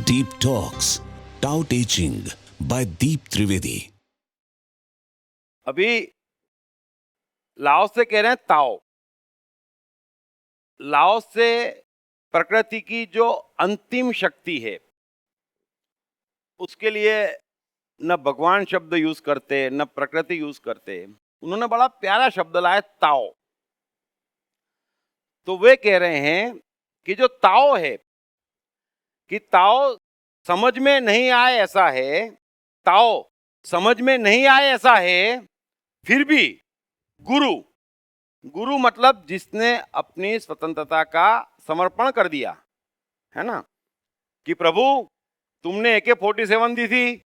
Deep Talks, Tao Te Ching by Deep Trivedi. अभी Laos से कह रहे हैं ताओ। लाओस से प्रकृति की जो अंतिम शक्ति है उसके लिए न भगवान शब्द यूज करते न प्रकृति यूज करते, उन्होंने बड़ा प्यारा शब्द लाया ताओ। तो वे कह रहे हैं कि जो ताओ है कि ताओ समझ में नहीं आए ऐसा है, ताओ समझ में नहीं आए ऐसा है, फिर भी गुरु, गुरु मतलब जिसने अपनी स्वतंत्रता का समर्पण कर दिया है ना, कि प्रभु तुमने AK-47 दी थी,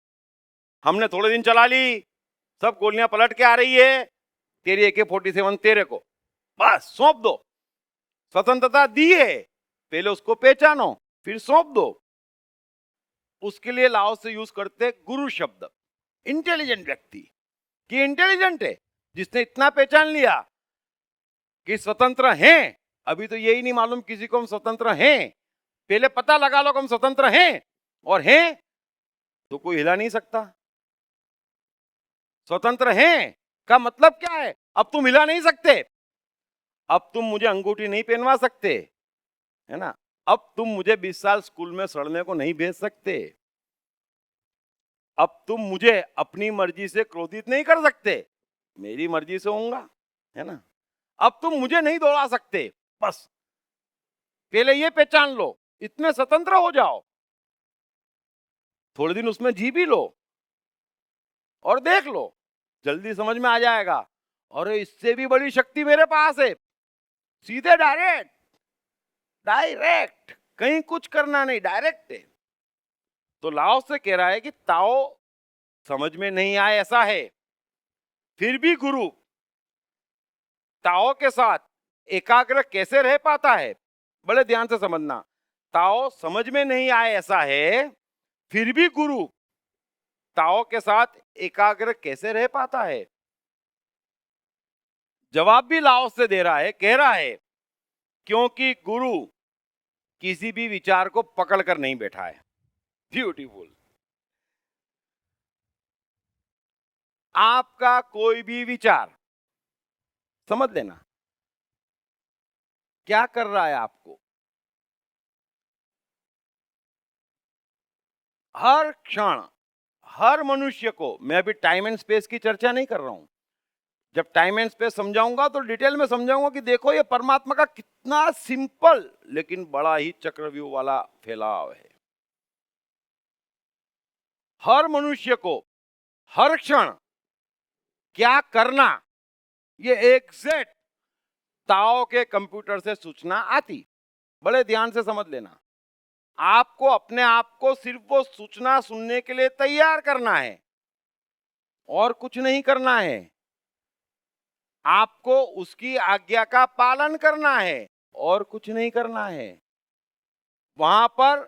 हमने थोड़े दिन चला ली, सब गोलियां पलट के आ रही है, तेरी AK-47 तेरे को, बस सौंप दो। स्वतंत्रता दी है, पहले उसको पहचानो फिर सौंप दो। उसके लिए लाओस से यूज करते गुरु शब्द। इंटेलिजेंट व्यक्ति कि इंटेलिजेंट है, जिसने इतना पहचान लिया कि स्वतंत्र हैं। अभी तो यही नहीं मालूम किसी को हम स्वतंत्र हैं, पहले पता लगा लो कि हम स्वतंत्र हैं, और हैं तो कोई हिला नहीं सकता। स्वतंत्र हैं का मतलब क्या है? अब तुम हिला नहीं सकते, अब तुम मुझे अंगूठी नहीं पहनवा सकते, है ना, अब तुम मुझे 20 साल स्कूल में सड़ने को नहीं भेज सकते, अब तुम मुझे अपनी मर्जी से क्रोधित नहीं कर सकते, मेरी मर्जी से होऊंगा, है ना, अब तुम मुझे नहीं दौड़ा सकते। बस पहले ये पहचान लो, इतने स्वतंत्र हो जाओ, थोड़े दिन उसमें जी भी लो और देख लो, जल्दी समझ में आ जाएगा। और इससे भी बड़ी शक्ति मेरे पास है, सीधे डायरेक्ट, डायरेक्ट, कहीं कुछ करना नहीं, डायरेक्ट है। तो लाओस से कह रहा है कि ताओ समझ में नहीं आए ऐसा है, फिर भी गुरु ताओ के साथ एकाग्र कैसे रह पाता है? बड़े ध्यान से समझना। ताओ समझ में नहीं आए ऐसा है, फिर भी गुरु ताओ के साथ एकाग्र कैसे रह पाता है? जवाब भी लाओस से दे रहा है, कह रहा है क्योंकि गुरु किसी भी विचार को पकड़ कर नहीं बैठा है। ब्यूटीफुल। आपका कोई भी विचार समझ लेना क्या कर रहा है आपको, हर क्षण, हर मनुष्य को। मैं अभी टाइम एंड स्पेस की चर्चा नहीं कर रहा हूं, जब टाइम एंड स्पेस समझाऊंगा तो डिटेल में समझाऊंगा कि देखो ये परमात्मा का कितना सिंपल लेकिन बड़ा ही चक्रव्यूह वाला फैलाव है। हर मनुष्य को हर क्षण क्या करना, ये एग्जैक्ट ताओ के कंप्यूटर से सूचना आती। बड़े ध्यान से समझ लेना, आपको अपने आप को सिर्फ वो सूचना सुनने के लिए तैयार करना है और कुछ नहीं करना है। आपको उसकी आज्ञा का पालन करना है और कुछ नहीं करना है। वहां पर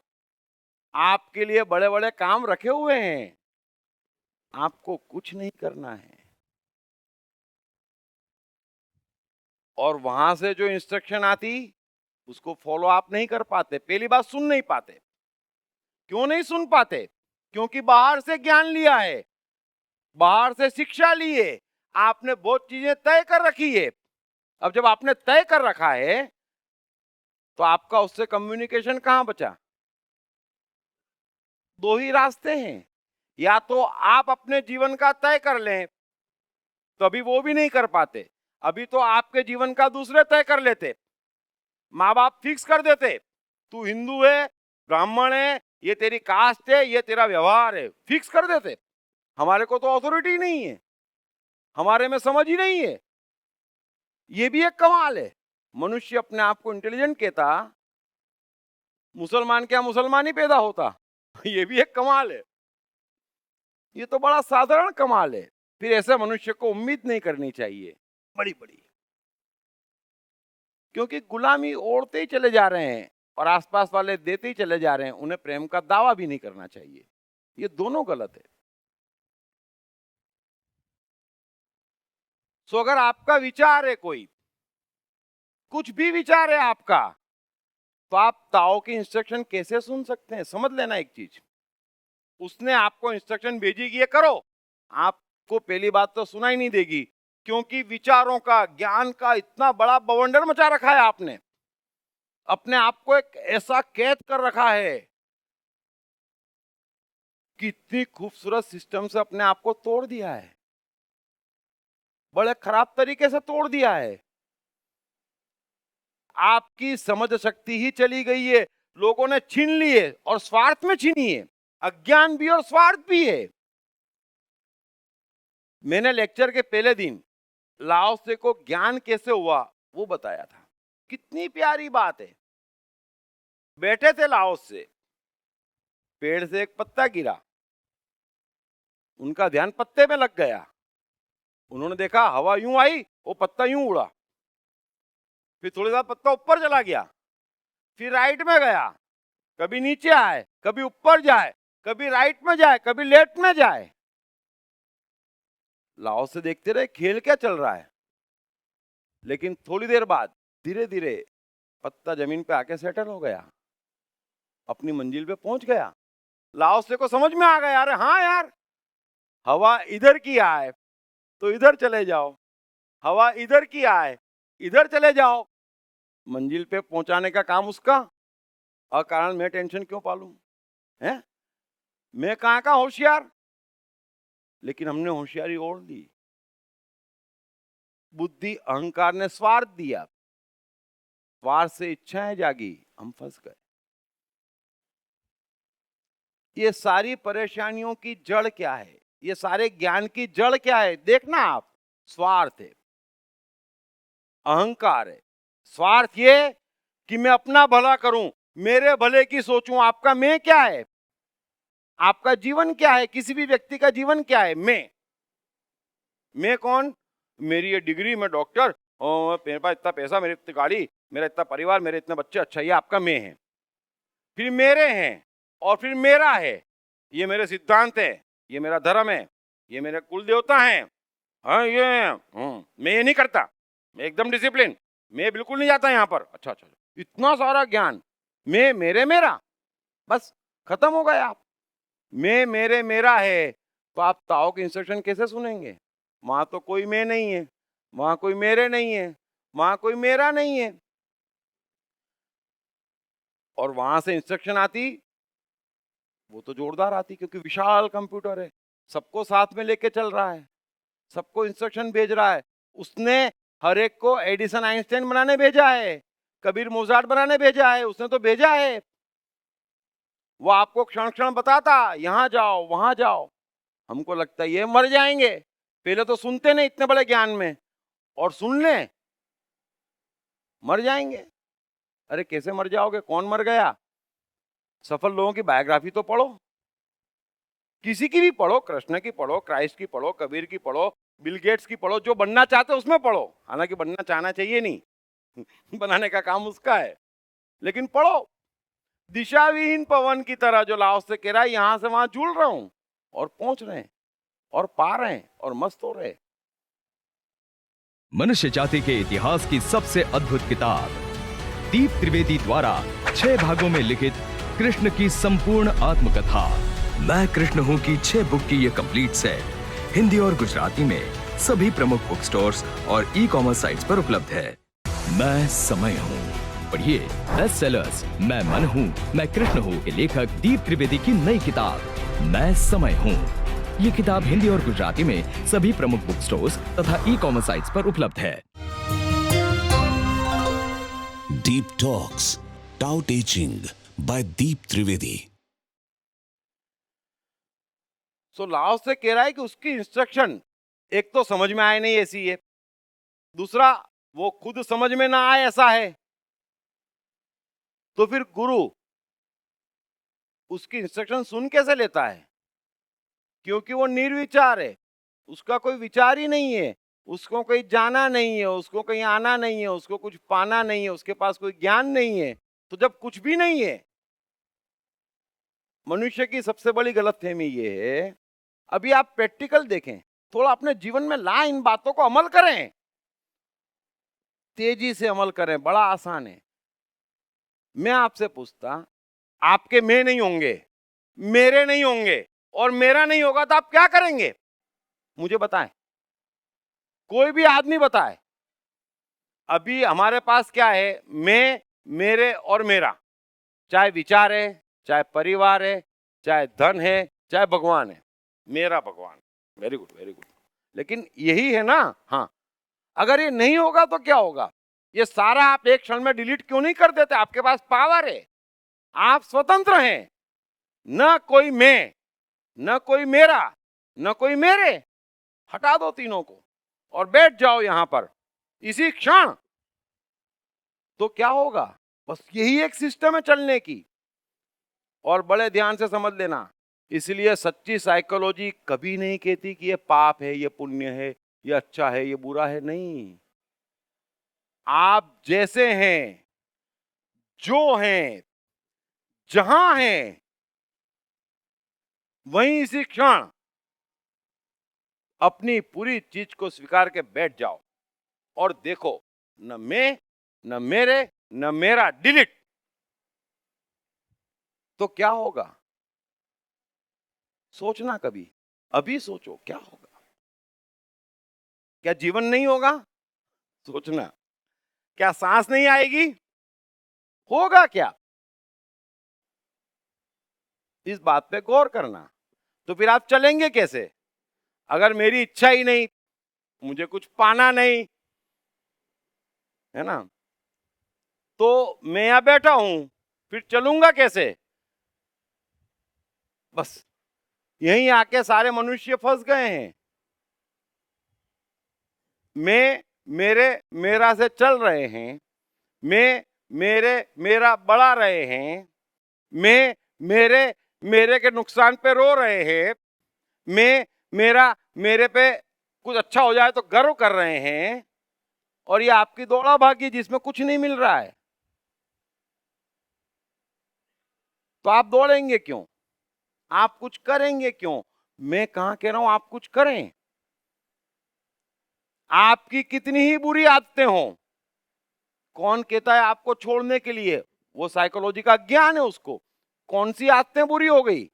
आपके लिए बड़े बड़े काम रखे हुए हैं, आपको कुछ नहीं करना है। और वहां से जो इंस्ट्रक्शन आती उसको फॉलो आप नहीं कर पाते। पहली बात, सुन नहीं पाते। क्यों नहीं सुन पाते? क्योंकि बाहर से ज्ञान लिया है, बाहर से शिक्षा ली है, आपने बहुत चीजें तय कर रखी है। अब जब आपने तय कर रखा है तो आपका उससे कम्युनिकेशन कहां बचा? दो ही रास्ते हैं, या तो आप अपने जीवन का तय कर लें, तो अभी वो भी नहीं कर पाते। अभी तो आपके जीवन का दूसरे तय कर लेते, माँ बाप फिक्स कर देते, तू हिंदू है, ब्राह्मण है, ये तेरी कास्ट है, ये तेरा व्यवहार है, फिक्स कर देते। हमारे को तो अथॉरिटी नहीं है, हमारे में समझ ही नहीं है। ये भी एक कमाल है। मनुष्य अपने आप को इंटेलिजेंट कहता, मुसलमान क्या मुसलमान ही पैदा होता। ये भी एक कमाल है, ये तो बड़ा साधारण कमाल है। फिर ऐसे मनुष्य को उम्मीद नहीं करनी चाहिए बड़ी बड़ी, क्योंकि गुलामी ओढ़ते ही चले जा रहे हैं और आसपास वाले देते ही चले जा रहे हैं। उन्हें प्रेम का दावा भी नहीं करना चाहिए, ये दोनों गलत है। सो अगर आपका विचार है, कोई कुछ भी विचार है आपका, तो आप ताओ की इंस्ट्रक्शन कैसे सुन सकते हैं? समझ लेना एक चीज, उसने आपको इंस्ट्रक्शन भेजी कि ये करो, आपको पहली बात तो सुनाई नहीं देगी, क्योंकि विचारों का, ज्ञान का इतना बड़ा बवंडर मचा रखा है आपने, अपने आप को एक ऐसा कैद कर रखा है, कितनी खूबसूरत सिस्टम से अपने आप को तोड़ दिया है, बड़े खराब तरीके से तोड़ दिया है। आपकी समझ शक्ति ही चली गई है, लोगों ने छीन ली है और स्वार्थ में छीनी है, अज्ञान भी और स्वार्थ भी है। मैंने लेक्चर के पहले दिन लाओ से को ज्ञान कैसे हुआ वो बताया था, कितनी प्यारी बात है। बैठे थे लाओ से, पेड़ से एक पत्ता गिरा, उनका ध्यान पत्ते में लग गया, उन्होंने देखा हवा यूं आई, वो पत्ता यूं उड़ा, फिर थोड़ी देर पत्ता ऊपर चला गया, फिर राइट में गया, कभी नीचे आए, कभी ऊपर जाए, कभी राइट में जाए, कभी लेफ्ट में जाए। लाओ से देखते रहे खेल क्या चल रहा है, लेकिन थोड़ी देर बाद धीरे धीरे पत्ता जमीन पे आके सेटल हो गया, अपनी मंजिल पे पहुंच गया। लाओ से को समझ में आ गया, अरे हाँ यार, हवा इधर की आए तो इधर चले जाओ, हवा इधर की आए इधर चले जाओ, मंजिल पे पहुंचाने का काम उसका, अकारण मैं टेंशन क्यों पालूं? है मैं कहां का होशियार? लेकिन हमने होशियारी ओढ़ ली, बुद्धि अहंकार ने स्वार्थ दिया, स्वार्थ से इच्छाएं जागी, हम फंस गए। ये सारी परेशानियों की जड़ क्या है, ये सारे ज्ञान की जड़ क्या है? देखना आप, स्वार्थ है, अहंकार है। स्वार्थ ये कि मैं अपना भला करूं, मेरे भले की सोचूं। आपका मैं क्या है? आपका जीवन क्या है? किसी भी व्यक्ति का जीवन क्या है? मैं कौन? मेरी ये डिग्री, मैं डॉक्टर, मेरे पास इतना पैसा, मेरी इतनी गाड़ी, मेरा इतना परिवार, मेरे इतने बच्चे, अच्छा ये आपका मैं है। फिर मेरे हैं और फिर मेरा है, ये मेरे सिद्धांत है, ये मेरा धर्म है, ये मेरे कुल देवता हैं, हाँ ये मैं ये नहीं करता, मैं एकदम डिसिप्लिन, मैं बिल्कुल नहीं जाता यहाँ पर। अच्छा अच्छा, इतना सारा ज्ञान, मैं मेरे मेरा, बस खत्म हो गया। आप मैं मेरे मेरा है तो आप ताओ की इंस्ट्रक्शन कैसे सुनेंगे? वहां तो कोई मैं नहीं है, वहां कोई मेरे नहीं है, वहां कोई मेरा नहीं है। और वहां से इंस्ट्रक्शन आती वो तो जोरदार आती, क्योंकि विशाल कंप्यूटर है, सबको साथ में लेके चल रहा है, सबको इंस्ट्रक्शन भेज रहा है। उसने हर एक को एडिसन आइंस्टाइन बनाने भेजा है, कबीर मोजार्ट बनाने भेजा है, उसने तो भेजा है। वो आपको क्षण क्षण बताता, यहां जाओ वहां जाओ। हमको लगता है ये मर जाएंगे, पहले तो सुनते नहीं इतने बड़े ज्ञान में, और सुन ले मर जाएंगे। अरे कैसे मर जाओगे? कौन मर गया? सफल लोगों की बायोग्राफी तो पढ़ो, किसी की भी पढ़ो, कृष्ण की पढ़ो, क्राइस्ट की पढ़ो, कबीर की पढ़ो, बिल गेट्स की पढ़ो, जो बनना चाहते हो उसमें पढ़ो। हालांकि बनना चाहना चाहिए नहीं बनाने का काम उसका है, लेकिन पढ़ो। दिशाविहीन पवन की तरह जो लाओस से कह रहा है, यहां से वहां झूल रहा हूं और पहुंच रहे हैं और पा रहे हैं और मस्त हो रहे हैं। मनुष्य जाति के इतिहास की सबसे अद्भुत किताब दीप त्रिवेदी द्वारा 6 भागों में लिखित कृष्ण की संपूर्ण आत्मकथा मैं कृष्ण हूँ की 6 बुक की ये कंप्लीट सेट हिंदी और गुजराती में सभी प्रमुख बुक स्टोर्स और ई-कॉमर्स साइट्स पर उपलब्ध है। मैं समय हूँ, पढ़िए। बेस्ट सेलर्स मैं मन हूँ, मैं कृष्ण हूँ के लेखक दीप त्रिवेदी की नई किताब मैं समय हूँ। ये किताब हिंदी और गुजराती में सभी प्रमुख बुक स्टोर्स तथा ई-कॉमर्स साइट्स पर उपलब्ध है। Deep Talks, Tao Te Ching by Deep Trivedi. So Laos से कह रहा है कि उसकी इंस्ट्रक्शन एक तो समझ में आए नहीं ऐसी है, दूसरा वो खुद समझ में ना आए ऐसा है, तो फिर गुरु उसकी इंस्ट्रक्शन सुन कैसे लेता है? क्योंकि वो निर्विचार है, उसका कोई विचार ही नहीं है, उसको कहीं जाना नहीं है, उसको कहीं आना नहीं है, उसको कुछ पाना नहीं है, उसके पास कोई ज्ञान नहीं है। तो जब कुछ भी नहीं है, मनुष्य की सबसे बड़ी गलतफहमी ये है, अभी आप प्रैक्टिकल देखें, थोड़ा अपने जीवन में ला, इन बातों को अमल करें, तेजी से अमल करें, बड़ा आसान है। मैं आपसे पूछता, आपके मैं नहीं होंगे, मेरे नहीं होंगे और मेरा नहीं होगा तो आप क्या करेंगे? मुझे बताएं, कोई भी आदमी बताए। अभी हमारे पास क्या है? मैं, मेरे और मेरा। चाहे विचार है, चाहे परिवार है, चाहे धन है, चाहे भगवान है। मेरा भगवान। Very good, very good. लेकिन यही है ना? हाँ। अगर ये नहीं होगा तो क्या होगा? ये सारा आप एक क्षण में डिलीट क्यों नहीं कर देते? आपके पास पावर है, आप स्वतंत्र हैं। न कोई मैं, न कोई मेरा, न कोई मेरे। हटा दो तीनों को और बैठ जाओ यहां पर इसी क्षण। तो क्या होगा? बस यही एक सिस्टम है चलने की। और बड़े ध्यान से समझ लेना, इसलिए सच्ची साइकोलॉजी कभी नहीं कहती कि ये पाप है, ये पुण्य है, ये अच्छा है, ये बुरा है। नहीं, आप जैसे हैं, जो हैं, जहां हैं, वहीं इसी क्षण अपनी पूरी चीज को स्वीकार के बैठ जाओ और देखो, न मैं, न मेरे, न मेरा, डिलीट। तो क्या होगा? सोचना कभी, अभी सोचो क्या होगा। क्या जीवन नहीं होगा? सोचना। क्या सांस नहीं आएगी? होगा क्या? इस बात पे गौर करना। तो फिर आप चलेंगे कैसे? अगर मेरी इच्छा ही नहीं, मुझे कुछ पाना नहीं है ना, तो मैं यहां बैठा हूं, फिर चलूंगा कैसे? बस यहीं आके सारे मनुष्य फंस गए हैं। मैं, मेरे, मेरा से चल रहे हैं। मैं, मेरे, मेरा बढ़ा रहे हैं। मैं, मेरे, मेरे के नुकसान पे रो रहे हैं। मैं, मेरा, मेरे पे कुछ अच्छा हो जाए तो गर्व कर रहे हैं। और ये आपकी दौड़ा भागी जिसमें कुछ नहीं मिल रहा है। तो आप दौड़ेंगे क्यों? आप कुछ करेंगे क्यों? मैं कहां कह रहा हूं आप कुछ करें। आपकी कितनी ही बुरी आदतें हो, कौन कहता है आपको छोड़ने के लिए? वो साइकोलॉजी का ज्ञान है उसको। कौन सी आदतें बुरी हो गई?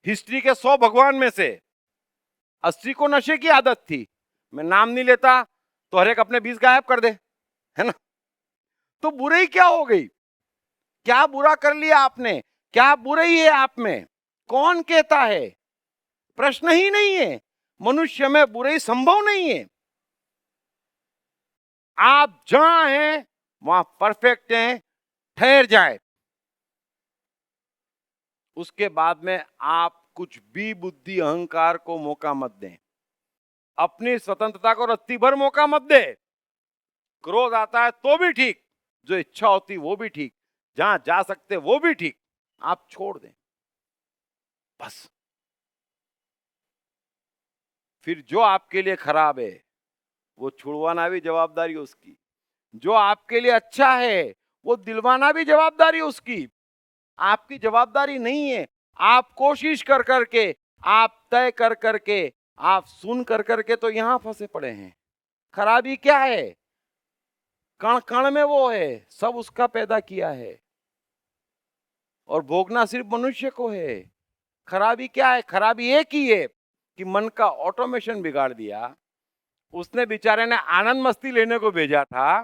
हिस्ट्री के 100 भगवान में से 80 को नशे की आदत थी। मैं नाम नहीं लेता तो हर एक अपने 20 गायब कर दे, है ना? तो बुराई क्या हो गई? क्या बुरा कर लिया आपने? क्या बुराई है आप में? कौन कहता है? प्रश्न ही नहीं है। मनुष्य में बुराई संभव नहीं है। आप जहां हैं वहां परफेक्ट हैं, ठहर जाए। उसके बाद में आप कुछ भी बुद्धि अहंकार को मौका मत दें। अपनी स्वतंत्रता को रत्ती भर मौका मत दे। क्रोध आता है तो भी ठीक, जो इच्छा होती वो भी ठीक, जहां जा सकते वो भी ठीक, आप छोड़ दें बस। फिर जो आपके लिए खराब है वो छुड़वाना भी जवाबदारी उसकी। जो आपके लिए अच्छा है वो दिलवाना भी जवाबदारी उसकी। आपकी जवाबदारी नहीं है। आप कोशिश कर करके, आप तय कर करके, आप सुन कर करके तो यहां फंसे पड़े हैं। खराबी क्या है? कण कण में वो है, सब उसका पैदा किया है और भोगना सिर्फ मनुष्य को है। खराबी क्या है? खराबी एक ही है कि मन का ऑटोमेशन बिगाड़ दिया। उसने बेचारे ने आनंद मस्ती लेने को भेजा था,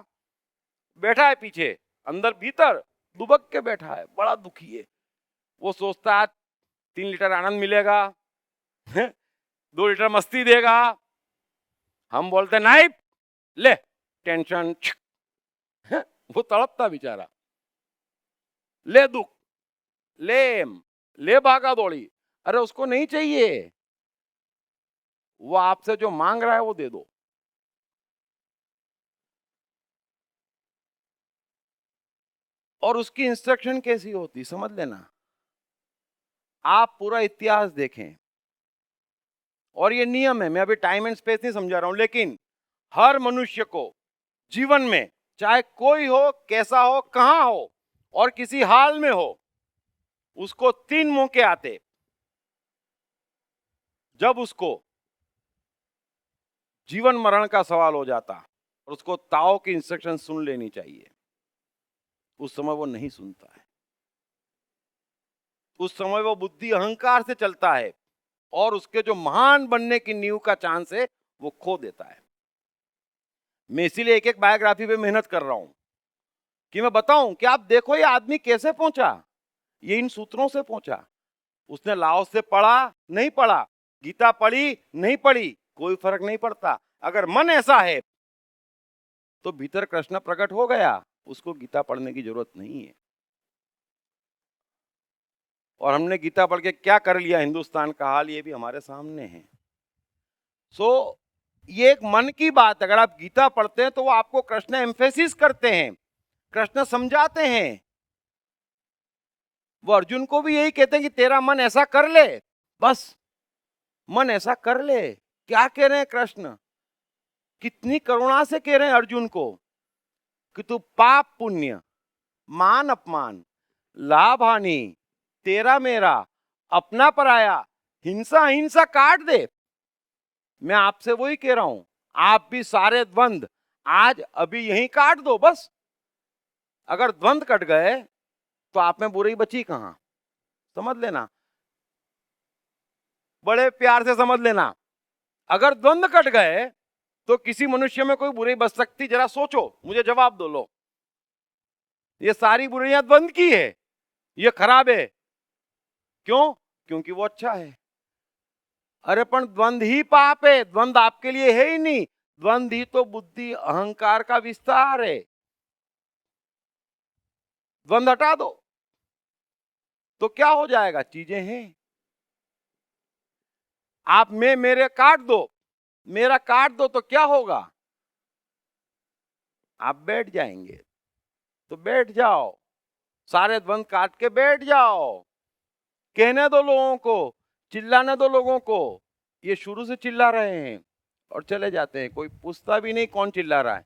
बैठा है पीछे, अंदर भीतर दुबक के बैठा है, बड़ा दुखी है। वो सोचता है 3 लीटर आनंद मिलेगा, 2 लीटर मस्ती देगा। हम बोलते नहीं, ले टेंशन। वो तड़पता बेचारा, ले दुख, ले भागा दौड़ी। अरे उसको नहीं चाहिए, वो आपसे जो मांग रहा है वो दे दो। और उसकी इंस्ट्रक्शन कैसी होती समझ लेना। आप पूरा इतिहास देखें और ये नियम है, मैं अभी टाइम एंड स्पेस नहीं समझा रहा हूं, लेकिन हर मनुष्य को जीवन में, चाहे कोई हो, कैसा हो, कहां हो और किसी हाल में हो, उसको 3 मौके आते जब उसको जीवन मरण का सवाल हो जाता और उसको ताओ की इंस्ट्रक्शन सुन लेनी चाहिए। उस समय वो नहीं सुनता है। उस समय वो बुद्धि अहंकार से चलता है और उसके जो महान बनने की नींव का चांस है वो खो देता है। मैं इसीलिए एक एक बायोग्राफी पे मेहनत कर रहा हूं कि मैं बताऊं कि आप देखो ये आदमी कैसे पहुंचा। ये इन सूत्रों से पहुंचा। उसने लाओस से पढ़ा नहीं पढ़ा, गीता पढ़ी नहीं पढ़ी, कोई फर्क नहीं पड़ता। अगर मन ऐसा है तो भीतर कृष्ण प्रकट हो गया, उसको गीता पढ़ने की जरूरत नहीं है। और हमने गीता पढ़ के क्या कर लिया, हिंदुस्तान का हाल ये भी हमारे सामने है। सो ये एक मन की बात। अगर आप गीता पढ़ते हैं तो वो आपको कृष्ण एम्फेसिस करते हैं, कृष्ण समझाते हैं। वो अर्जुन को भी यही कहते हैं कि तेरा मन ऐसा कर ले, बस मन ऐसा कर ले। क्या कह रहे हैं कृष्ण, कितनी करुणा से कह रहे हैं अर्जुन को कि तू पाप पुण्य, मान अपमान, लाभ हानि, तेरा मेरा, अपना पराया, हिंसा अहिंसा काट दे। मैं आपसे वही कह रहा हूं, आप भी सारे द्वंद आज अभी यहीं काट दो बस। अगर द्वंद कट गए तो आप में बुराई बची कहां, समझ लेना, बड़े प्यार से समझ लेना। अगर द्वंद कट गए तो किसी मनुष्य में कोई बुराई बच सकती, जरा सोचो, मुझे जवाब दो। लो, ये सारी बुराइयां द्वंद की है, ये खराब है। क्यों? क्योंकि वो अच्छा है। अरे पण द्वंद ही पाप है, द्वंद आपके लिए है ही नहीं। द्वंद ही तो बुद्धि अहंकार का विस्तार है। द्वंद हटा दो तो क्या हो जाएगा, चीजें हैं। आप में मेरे काट दो, मेरा काट दो तो क्या होगा, आप बैठ जाएंगे। तो बैठ जाओ, सारे द्वंद काट के बैठ जाओ। कहने दो लोगों को, चिल्लाने दो लोगों को। ये शुरू से चिल्ला रहे हैं और चले जाते हैं, कोई पूछता भी नहीं कौन चिल्ला रहा है।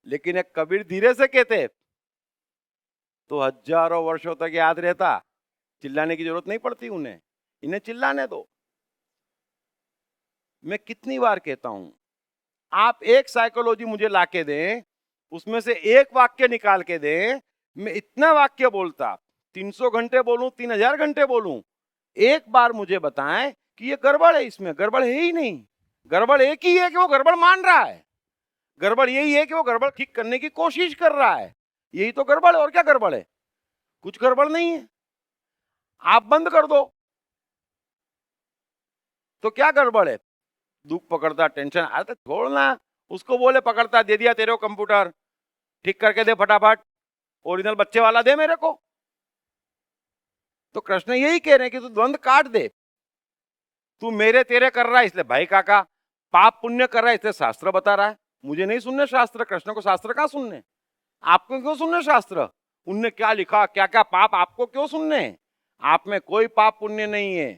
लेकिन एक कबीर धीरे से कहते तो हजारों वर्षों तक याद रहता, चिल्लाने की जरूरत नहीं पड़ती उन्हें, इन्हें चिल्लाने दो। मैं कितनी बार कहता हूं, आप एक साइकोलॉजी मुझे लाके दें, उसमें से एक वाक्य निकाल के दें, मैं इतना वाक्य बोलता, 300 घंटे बोलूं, 3000 घंटे बोलूं, एक बार मुझे बताएं कि ये गड़बड़ है, इसमें गड़बड़ है ही नहीं। गड़बड़ एक ही है कि वो गड़बड़ मान रहा है, गड़बड़ यही है कि वो गड़बड़ ठीक करने की कोशिश कर रहा है। यही तो गड़बड़ है, और क्या गड़बड़ है, कुछ गड़बड़ नहीं है। आप बंद कर दो तो क्या गड़बड़ है, दुख पकड़ता, टेंशन आता, छोड़ना, उसको बोले पकड़ता, दे दिया तेरे को कंप्यूटर, ठीक करके दे फटाफट, ओरिजिनल बच्चे वाला दे मेरे को। तो कृष्ण यही कह रहे हैं कि तू द्वंद काट दे। तू मेरे तेरे कर रहा है इसलिए भाई काका, पाप पुण्य कर रहा है इसलिए शास्त्र बता रहा है। मुझे नहीं सुनने शास्त्र, कृष्ण को शास्त्र कहां सुनने, आपको क्यों सुनने शास्त्र, उनने क्या लिखा, क्या क्या पाप, आपको क्यों सुनने। आप में कोई पाप पुण्य नहीं है,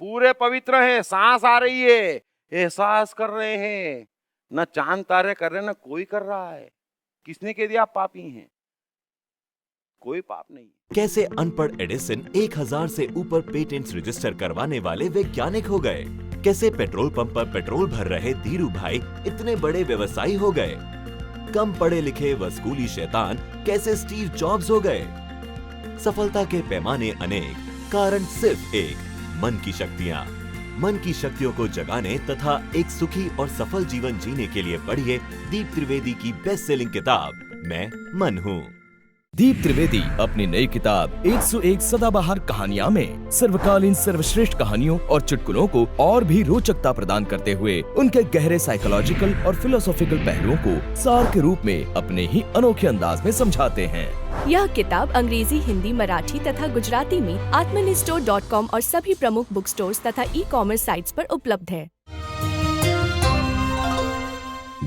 पूरे पवित्र है, सांस आ रही है, एहसास कर रहे हैं, न चांद तारे कर रहे, न कोई कर रहा है। किसने कह दिया आप पापी हैं, कोई पाप नहीं। कैसे अनपढ़ एडिसन 1000 से ऊपर पेटेंट्स रजिस्टर करवाने वाले वैज्ञानिक हो गए, कैसे पेट्रोल पंप पर पेट्रोल भर रहे धीरू भाई इतने बड़े व्यवसायी हो गए, कम पढ़े लिखे व स्कूली शैतान कैसे स्टीव जॉब्स हो गए। सफलता के पैमाने अनेक, कारण सिर्फ एक, मन की शक्तियाँ। मन की शक्तियों को जगाने तथा एक सुखी और सफल जीवन जीने के लिए पढ़िए दीप त्रिवेदी की बेस्ट सेलिंग किताब मैं मन हूँ। दीप त्रिवेदी अपनी नई किताब 101 सदाबहार कहानियां में सर्वकालीन सर्वश्रेष्ठ कहानियों और चुटकुलों को और भी रोचकता प्रदान करते हुए उनके गहरे साइकोलॉजिकल और फिलोसॉफिकल पहलुओं को सार के रूप में अपने ही अनोखे अंदाज में समझाते हैं। यह किताब अंग्रेजी, हिंदी, मराठी तथा गुजराती में atmanistore.com और सभी प्रमुख बुक स्टोर्स तथा ई-कॉमर्स साइट्स पर उपलब्ध है।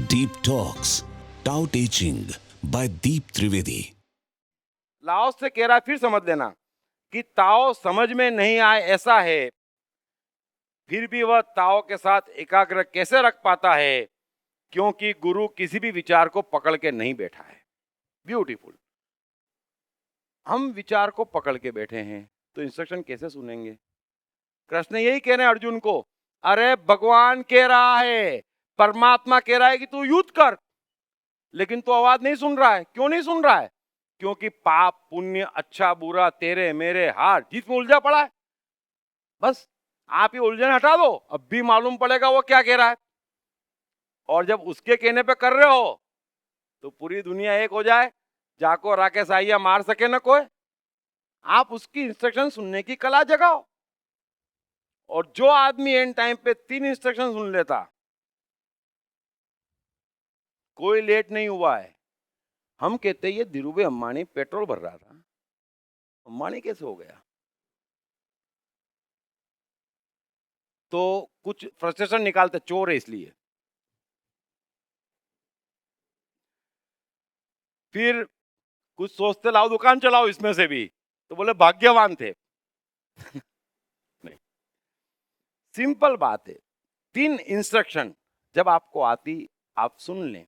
Deep Talks, Tao Te Ching by Deep Trivedi. Laos से कह रहा है, फिर समझ लेना कि ताओ समझ में नहीं आए ऐसा है, फिर भी वह ताओ के साथ एकाग्र कैसे रख पाता है, क्योंकि गुरु किसी भी विचार को पकड़ के नहीं बैठा है। ब्यूटीफुल। हम विचार को पकड़ के बैठे हैं तो इंस्ट्रक्शन कैसे सुनेंगे। कृष्ण यही कह रहे हैं अर्जुन को, अरे भगवान कह रहा है, परमात्मा कह रहा है कि तू युद्ध कर, लेकिन तो आवाज नहीं सुन रहा है। क्यों नहीं सुन रहा है? क्योंकि पाप पुण्य अच्छा बुरा तेरे मेरे हार जिसमें उलझा पड़ा है। बस आप ये उलझन हटा दो, अब भी मालूम पड़ेगा वो क्या कह रहा है। और जब उसके कहने पे कर रहे हो तो पूरी दुनिया एक हो जाए, जाको राकेश आइया मार सके ना कोई। आप उसकी इंस्ट्रक्शन सुनने की कला जगाओ। और जो आदमी एंड टाइम पे 3 इंस्ट्रक्शन सुन लेता, कोई लेट नहीं हुआ है। हम कहते ये धीरूभाई अंबानी पेट्रोल भर रहा था, अंबानी कैसे हो गया? तो कुछ फ्रस्ट्रेशन निकालते, चोर है इसलिए। फिर कुछ सोचते लाओ दुकान चलाओ इसमें से भी, तो बोले भाग्यवान थे। नहीं, सिंपल बात है। 3 इंस्ट्रक्शन जब आपको आती आप सुन लें।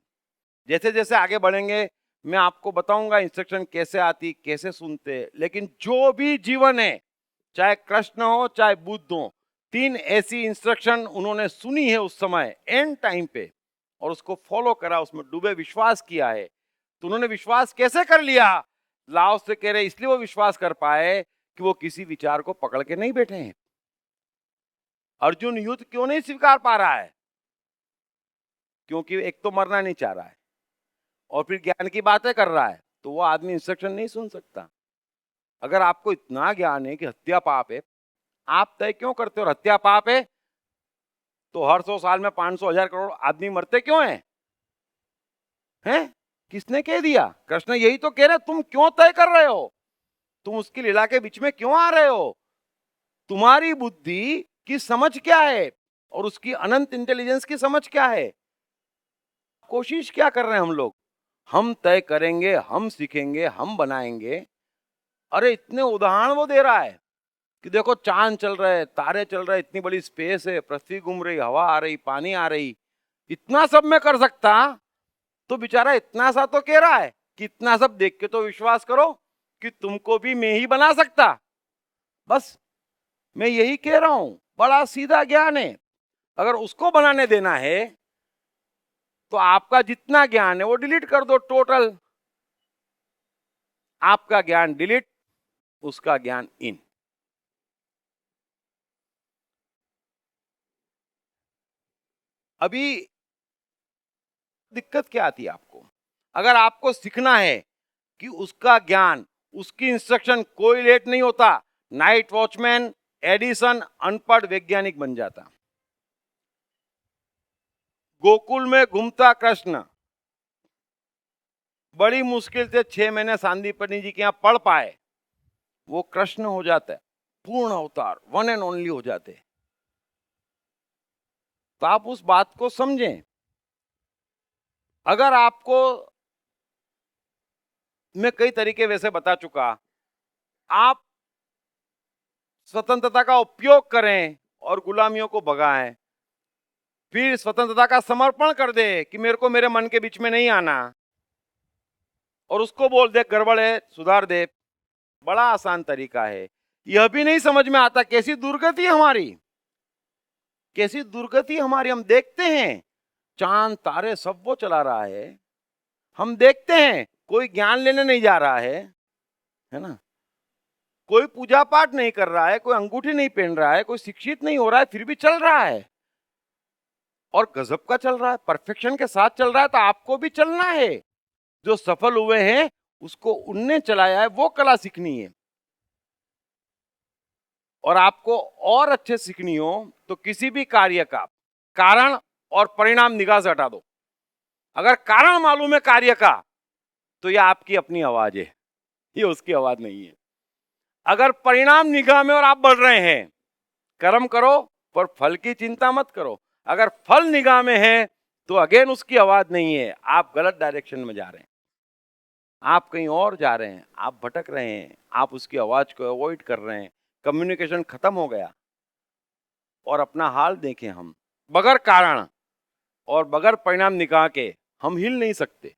जैसे जैसे आगे बढ़ेंगे मैं आपको बताऊंगा इंस्ट्रक्शन कैसे आती, कैसे सुनते। लेकिन जो भी जीवन है, चाहे कृष्ण हो चाहे बुद्ध हो, 3 ऐसी इंस्ट्रक्शन उन्होंने सुनी है उस समय एंड टाइम पे, और उसको फॉलो करा, उसमें डूबे विश्वास किया है। तो उन्होंने विश्वास कैसे कर लिया? लाओ से कह रहे इसलिए वो विश्वास कर पाए कि वो किसी विचार को पकड़ के नहीं बैठे हैं। अर्जुन युद्ध क्यों नहीं स्वीकार पा रहा है? क्योंकि एक तो मरना नहीं चाह रहा है और फिर ज्ञान की बातें कर रहा है, तो वो आदमी इंस्ट्रक्शन नहीं सुन सकता। अगर आपको इतना ज्ञान है कि हत्या पाप है, आप तय क्यों करते हो हत्या पाप है? तो हर 100 साल में 500,000 करोड़ आदमी मरते क्यों हैं? किसने कह दिया? कृष्ण यही तो कह रहे, तुम क्यों तय कर रहे हो? तुम उसकी लीला के बीच में क्यों आ रहे हो? तुम्हारी बुद्धि की समझ क्या है और उसकी अनंत इंटेलिजेंस की समझ क्या है? कोशिश क्या कर रहे हैं हम लोग? हम तय करेंगे, हम सीखेंगे, हम बनाएंगे। अरे इतने उदाहरण वो दे रहा है कि देखो चांद चल रहे, तारे चल रहे, इतनी बड़ी स्पेस है, पृथ्वी घूम रही, हवा आ रही, पानी आ रही, इतना सब मैं कर सकता। तो बेचारा इतना सा तो कह रहा है कि इतना सब देख के तो विश्वास करो कि तुमको भी मैं ही बना सकता। बस मैं यही कह रहा हूं, बड़ा सीधा ज्ञान है। अगर उसको बनाने देना है तो आपका जितना ज्ञान है वो डिलीट कर दो टोटल। आपका ज्ञान डिलीट, उसका ज्ञान इन। अभी दिक्कत क्या आती है आपको? अगर आपको सीखना है कि उसका ज्ञान, उसकी इंस्ट्रक्शन कोई लेट नहीं होता, नाइट वॉचमैन एडिसन अनपढ़ वैज्ञानिक बन जाता। गोकुल में घूमता कृष्ण बड़ी मुश्किल से 6 महीने सांदीपनि जी के यहां पढ़ पाए, वो कृष्ण हो जाता है, पूर्ण अवतार, वन एंड ओनली हो जाते। तो आप उस बात को समझें। अगर आपको मैं कई तरीके वैसे बता चुका, आप स्वतंत्रता का उपयोग करें और गुलामियों को भगाएं, फिर स्वतंत्रता का समर्पण कर दे कि मेरे को मेरे मन के बीच में नहीं आना, और उसको बोल दे गड़बड़ है सुधार दे। बड़ा आसान तरीका है। यह भी नहीं समझ में आता कैसी दुर्गति हमारी, कैसी दुर्गति हमारी। हम देखते हैं चांद तारे सब वो चला रहा है, हम देखते हैं कोई ज्ञान लेने नहीं जा रहा है ना, कोई पूजा पाठ नहीं कर रहा है, कोई अंगूठी नहीं पहन रहा है, कोई शिक्षित नहीं हो रहा है, फिर भी चल रहा है और गजब का चल रहा है, परफेक्शन के साथ चल रहा है। तो आपको भी चलना है। जो सफल हुए हैं उसको उनने चलाया है, वो कला सीखनी है। और आपको और अच्छे सीखनी हो तो किसी भी कार्य का कारण और परिणाम निगाह से हटा दो। अगर कारण मालूम है कार्य का तो यह आपकी अपनी आवाज है, ये उसकी आवाज नहीं है। अगर परिणाम निगाह में और आप बढ़ रहे हैं, कर्म करो पर फल की चिंता मत करो। अगर फल निगाह में है तो अगेन उसकी आवाज नहीं है, आप गलत डायरेक्शन में जा रहे हैं, आप कहीं और जा रहे हैं, आप भटक रहे हैं, आप उसकी आवाज को अवॉइड कर रहे हैं। कम्युनिकेशन खत्म हो गया। और अपना हाल देखें, हम बगैर कारण और बगैर परिणाम निकाह के हम हिल नहीं सकते।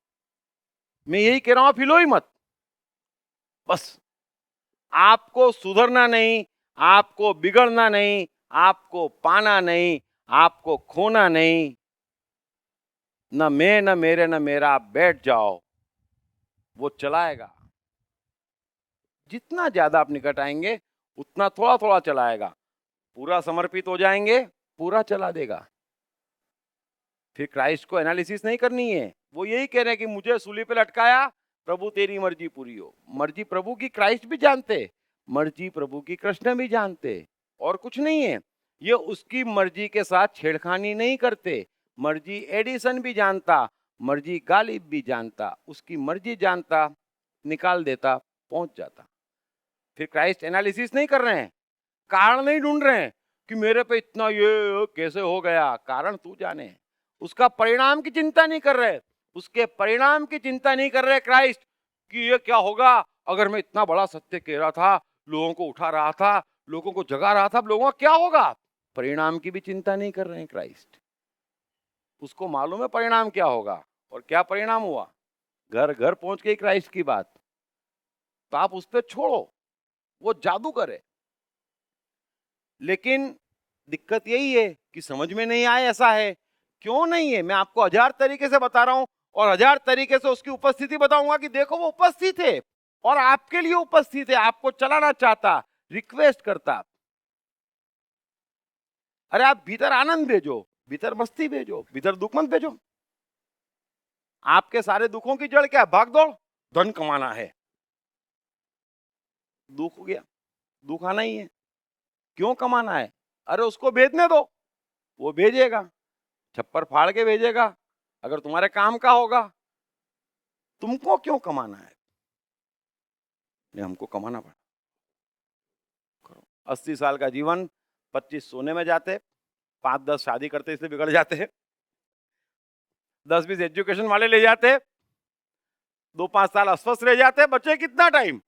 मैं यही कह रहा हूं, आप हिलो ही मत। बस आपको सुधरना नहीं, आपको बिगड़ना नहीं, आपको पाना नहीं, आपको खोना नहीं, न मैं न मेरे न मेरा, बैठ जाओ, वो चलाएगा। जितना ज्यादा आप निकट आएंगे उतना थोड़ा थोड़ा चलाएगा। पूरा समर्पित हो जाएंगे, पूरा चला देगा। फिर क्राइस्ट को एनालिसिस नहीं करनी है। वो यही कह रहे हैं कि मुझे सूली पे लटकाया, प्रभु तेरी मर्जी पूरी हो। मर्जी प्रभु की क्राइस्ट भी जानते, मर्जी प्रभु की कृष्ण भी जानते, और कुछ नहीं है। ये उसकी मर्जी के साथ छेड़खानी नहीं करते। मर्जी एडिसन भी जानता, मर्जी गालिब भी जानता, उसकी मर्जी जानता, निकाल देता, पहुंच जाता। फिर क्राइस्ट एनालिसिस नहीं कर रहे हैं, कारण नहीं ढूंढ रहे हैं कि मेरे पे इतना ये कैसे हो गया। कारण तू जाने। उसका परिणाम की चिंता नहीं कर रहे, उसके परिणाम की चिंता नहीं कर रहे क्राइस्ट कि ये क्या होगा अगर मैं इतना बड़ा सत्य कह रहा था, लोगों को उठा रहा था, लोगों को जगा रहा था, अब लोगों का क्या होगा। परिणाम की भी चिंता नहीं कर रहे हैं क्राइस्ट। उसको मालूम है परिणाम क्या होगा, और क्या परिणाम हुआ। घर घर पहुंच गई क्राइस्ट की बात। तो आप उस पर छोड़ो, वो जादू करे। लेकिन दिक्कत यही है कि समझ में नहीं आए। ऐसा है क्यों नहीं है, मैं आपको 1000 तरीके से बता रहा हूं, और 1000 तरीके से उसकी उपस्थिति बताऊंगा कि देखो वो उपस्थित है और आपके लिए उपस्थित है, आपको चलाना चाहता, रिक्वेस्ट करता। अरे आप भीतर आनंद भेजो, भीतर मस्ती भेजो, भीतर दुख मत भेजो। आपके सारे दुखों की जड़ क्या है, भागदौड़, धन कमाना है। दुख हो गया, दुख आना ही है। क्यों कमाना है, अरे उसको भेजने दो, वो भेजेगा, छप्पर फाड़ के भेजेगा। अगर तुम्हारे काम का होगा, तुमको क्यों कमाना है। नहीं, हमको कमाना पड़ा। करो। 80 साल का जीवन 25 सोने में जाते, 5-10 शादी करते इसलिए बिगड़ जाते हैं, 10-20 एजुकेशन वाले ले जाते, 2-5 साल अस्वस्थ रह जाते, बचे कितना टाइम।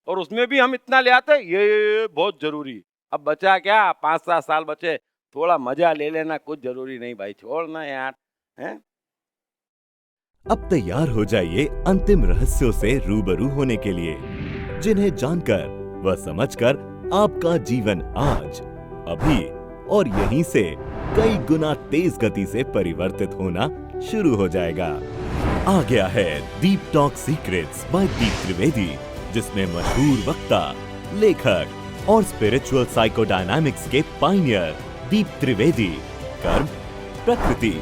और उसमें भी हम इतना ले आते, ये बहुत जरूरी। अब बचा क्या, 5-7 साल बचे, थोड़ा मजा ले लेना, कुछ जरूरी नहीं भाई, छोड़ना यार, हैं। अब तैयार हो जाइए अंतिम रहस्यों से रूबरू होने के लिए, जिन्हें जानकर व समझकर आपका जीवन आज, अभी और यहीं से कई गुना तेज गति से परिवर्तित होना शुरू हो जाएगा। आ गया है दीप टॉक सीक्रेट्स बाय दीप त्रिवेदी, जिसमें मशहूर वक्ता, लेखक और स्पिरिचुअल साइकोडायनामिक्स के पायनियर दीप त्रिवेदी कर्म, प्रकृति,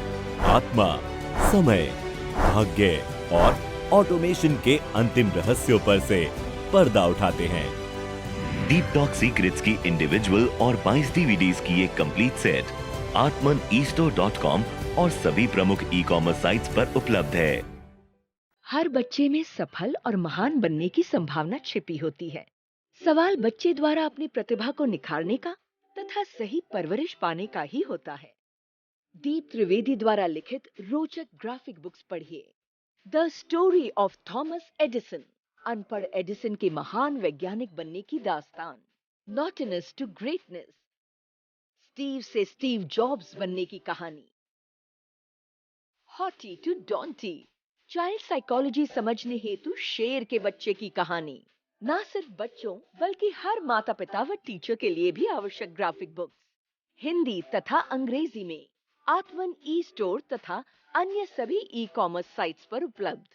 आत्मा, समय, भाग्य और ऑटोमेशन के अंतिम रहस्यों पर से पर्दा उठाते हैं। डीप टॉक सीक्रेट्स की इंडिविजुअल और 22 डीवीडीज की एक कंप्लीट सेट atman.com और सभी प्रमुख ई कॉमर्स साइट्स पर उपलब्ध है। हर बच्चे में सफल और महान बनने की संभावना छिपी होती है। सवाल बच्चे द्वारा अपनी प्रतिभा को निखारने का तथा सही परवरिश पाने का ही होता है। दीप त्रिवेदी द्वारा लिखित रोचक ग्राफिक बुक्स पढ़िए। The story of Thomas Edison, अनपढ़ एडिसन के महान वैज्ञानिक बनने की दास्तान। नॉटिनस टू ग्रेटनेस, स्टीव से स्टीव जॉब्स बनने की कहानी। हॉटी टू डॉन्टी, चाइल्ड साइकोलॉजी समझने हेतु शेर के बच्चे की कहानी। ना सिर्फ बच्चों बल्कि हर माता पिता व टीचर के लिए भी आवश्यक ग्राफिक बुक्स हिंदी तथा अंग्रेजी में आत्मन ई स्टोर तथा अन्य सभी ई कॉमर्स साइट्स पर उपलब्ध।